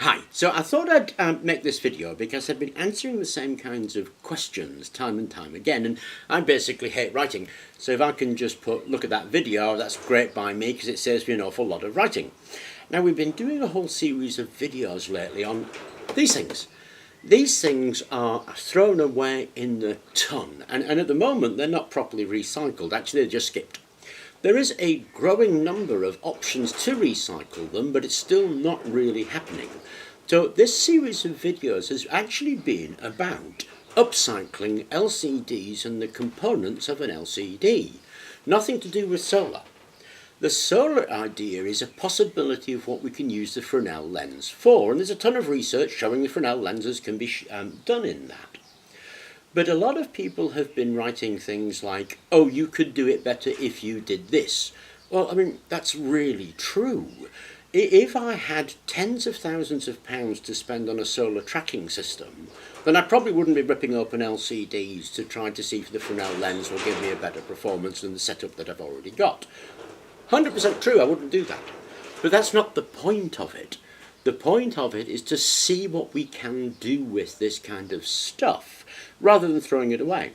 Hi, so I thought I'd make this video because I've been answering the same kinds of questions time and time again, and I basically hate writing. So if I can just look at that video, that's great by me because it saves me an awful lot of writing. Now we've been doing a whole series of videos lately on these things. These things are thrown away in the ton, and at the moment they're not properly recycled. Actually, they're just skipped. There is a growing number of options to recycle them, but it's still not really happening. So this series of videos has actually been about upcycling LCDs and the components of an LCD. Nothing to do with solar. The solar idea is a possibility of what we can use the Fresnel lens for, and there's a ton of research showing the Fresnel lenses can be done in that. But a lot of people have been writing things like, oh, you could do it better if you did this. Well, I mean, that's really true. If I had tens of thousands of pounds to spend on a solar tracking system, then I probably wouldn't be ripping open LCDs to try to see if the Fresnel lens will give me a better performance than the setup that I've already got. 100% true, I wouldn't do that. But that's not the point of it. The point of it is to see what we can do with this kind of stuff, rather than throwing it away.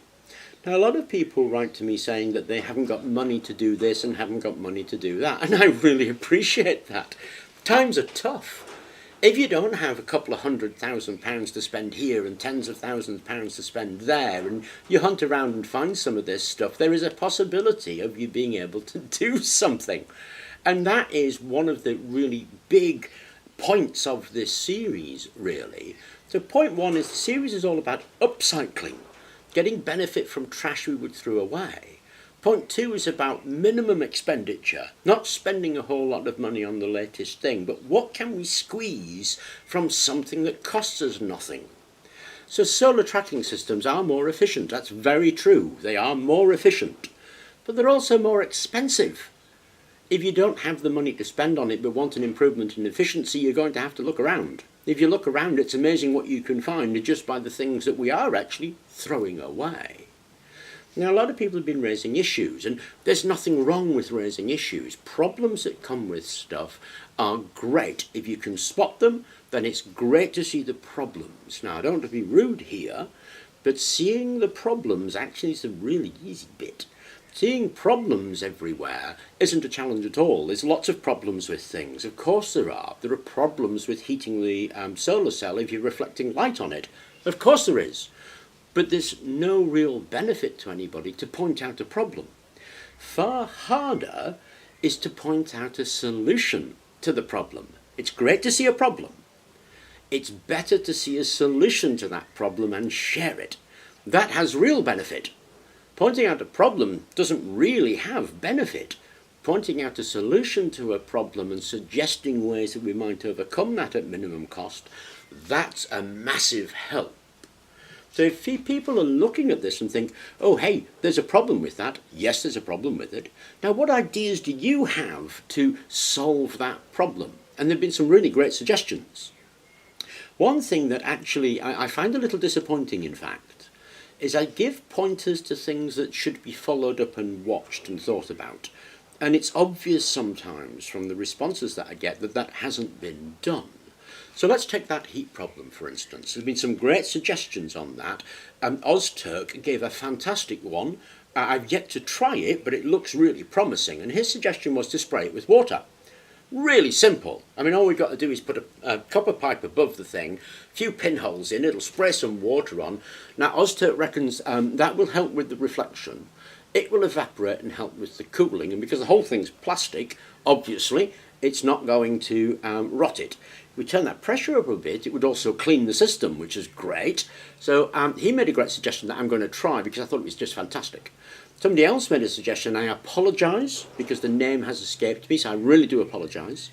Now, a lot of people write to me saying that they haven't got money to do this and haven't got money to do that, and I really appreciate that. Times are tough. If you don't have a couple of £100,000 to spend here and tens of thousands of pounds to spend there, and you hunt around and find some of this stuff, there is a possibility of you being able to do something. And that is one of the really big points of this series, really. So point one is the series is all about upcycling, getting benefit from trash we would throw away. Point two is about minimum expenditure, not spending a whole lot of money on the latest thing, but what can we squeeze from something that costs us nothing. So solar tracking systems are more efficient, that's very true, they are more efficient, but they're also more expensive. If you don't have the money to spend on it but want an improvement in efficiency, you're going to have to look around. If you look around, it's amazing what you can find just by the things that we are actually throwing away. Now, a lot of people have been raising issues, and there's nothing wrong with raising issues. Problems that come with stuff are great. If you can spot them, then it's great to see the problems. Now, I don't want to be rude here, but seeing the problems actually is the really easy bit. Seeing problems everywhere isn't a challenge at all. There's lots of problems with things. Of course there are. There are problems with heating the solar cell if you're reflecting light on it. Of course there is. But there's no real benefit to anybody to point out a problem. Far harder is to point out a solution to the problem. It's great to see a problem. It's better to see a solution to that problem and share it. That has real benefit. Pointing out a problem doesn't really have benefit. Pointing out a solution to a problem and suggesting ways that we might overcome that at minimum cost, that's a massive help. So if people are looking at this and think, oh, hey, there's a problem with that. Yes, there's a problem with it. Now, what ideas do you have to solve that problem? And there have been some really great suggestions. One thing that actually I find a little disappointing, in fact, is I give pointers to things that should be followed up and watched and thought about. And it's obvious sometimes from the responses that I get that that hasn't been done. So let's take that heat problem, for instance. There's been some great suggestions on that. Ozturk gave a fantastic one. I've yet to try it, but it looks really promising. And his suggestion was to spray it with water. Really simple. I mean, all we've got to do is put a copper pipe above the thing, a few pinholes in, it'll spray some water on. Now, Ozturk reckons that will help with the reflection. It will evaporate and help with the cooling, and because the whole thing's plastic, obviously, it's not going to rot it. If we turn that pressure up a bit, it would also clean the system, which is great. So he made a great suggestion that I'm going to try because I thought it was just fantastic. Somebody else made a suggestion, I apologise because the name has escaped me, so I really do apologise,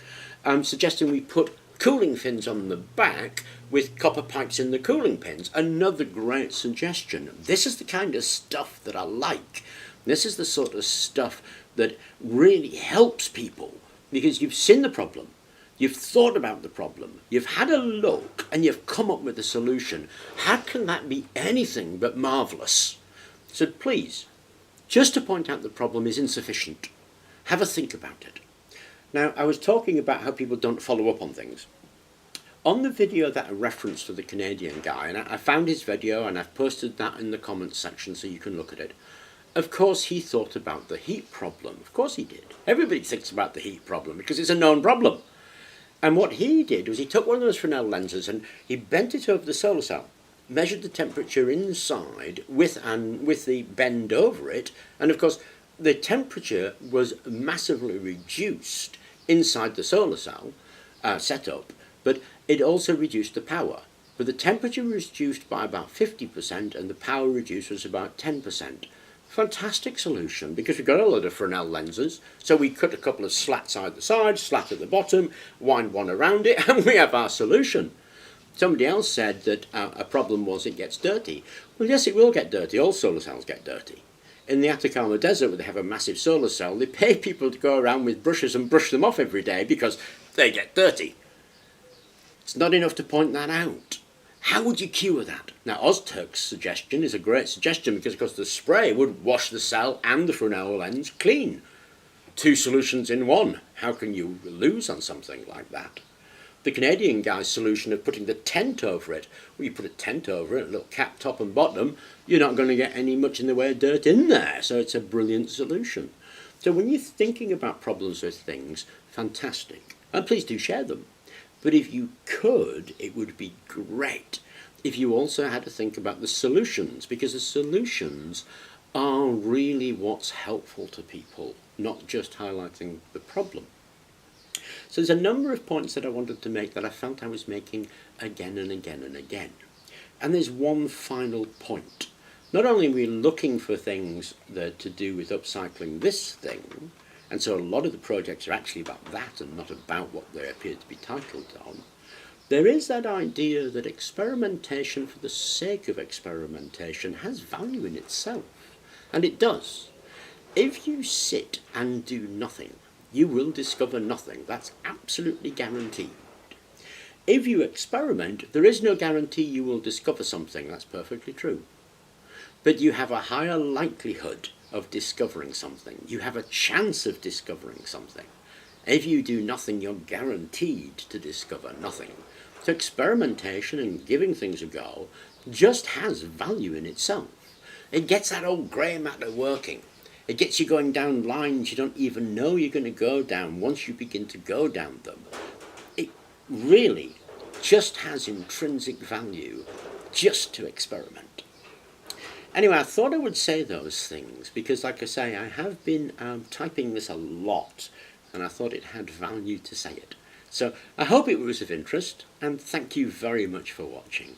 suggesting we put cooling fins on the back with copper pipes in the cooling pins. Another great suggestion. This is the kind of stuff that I like. This is the sort of stuff that really helps people because you've seen the problem, you've thought about the problem, you've had a look and you've come up with a solution. How can that be anything but marvellous? So please, just to point out the problem is insufficient. Have a think about it. Now, I was talking about how people don't follow up on things. On the video that I referenced for the Canadian guy, and I found his video and I've posted that in the comments section so you can look at it. Of course he thought about the heat problem. Of course he did. Everybody thinks about the heat problem because it's a known problem. And what he did was he took one of those Fresnel lenses and he bent it over the solar cell, measured the temperature inside with the bend over it, and of course the temperature was massively reduced inside the solar cell setup, but it also reduced the power. But the temperature was reduced by about 50% and the power reduced was about 10%. Fantastic solution, because we've got a lot of Fresnel lenses, so we cut a couple of slats either side, slat at the bottom, wind one around it, and we have our solution. Somebody else said that a problem was it gets dirty. Well, yes, it will get dirty. All solar cells get dirty. In the Atacama Desert, where they have a massive solar cell, they pay people to go around with brushes and brush them off every day because they get dirty. It's not enough to point that out. How would you cure that? Now, Ozturk's suggestion is a great suggestion because, of course, the spray would wash the cell and the Fresnel lens clean. Two solutions in one. How can you lose on something like that? The Canadian guy's solution of putting the tent over it, well, you put a tent over it, a little cap top and bottom, you're not going to get any much in the way of dirt in there, so it's a brilliant solution. So when you're thinking about problems with things, fantastic. And please do share them. But if you could, it would be great if you also had to think about the solutions, because the solutions are really what's helpful to people, not just highlighting the problem. So there's a number of points that I wanted to make that I felt I was making again and again and again. And there's one final point. Not only are we looking for things that to do with upcycling this thing, and so a lot of the projects are actually about that and not about what they appear to be titled on, there is that idea that experimentation for the sake of experimentation has value in itself. And it does. If you sit and do nothing, you will discover nothing. That's absolutely guaranteed. If you experiment, there is no guarantee you will discover something. That's perfectly true. But you have a higher likelihood of discovering something. You have a chance of discovering something. If you do nothing, you're guaranteed to discover nothing. So experimentation and giving things a go just has value in itself. It gets that old grey matter working. It gets you going down lines you don't even know you're going to go down once you begin to go down them. It really just has intrinsic value just to experiment. Anyway, I thought I would say those things because, like I say, I have been typing this a lot and I thought it had value to say it. So I hope it was of interest and thank you very much for watching.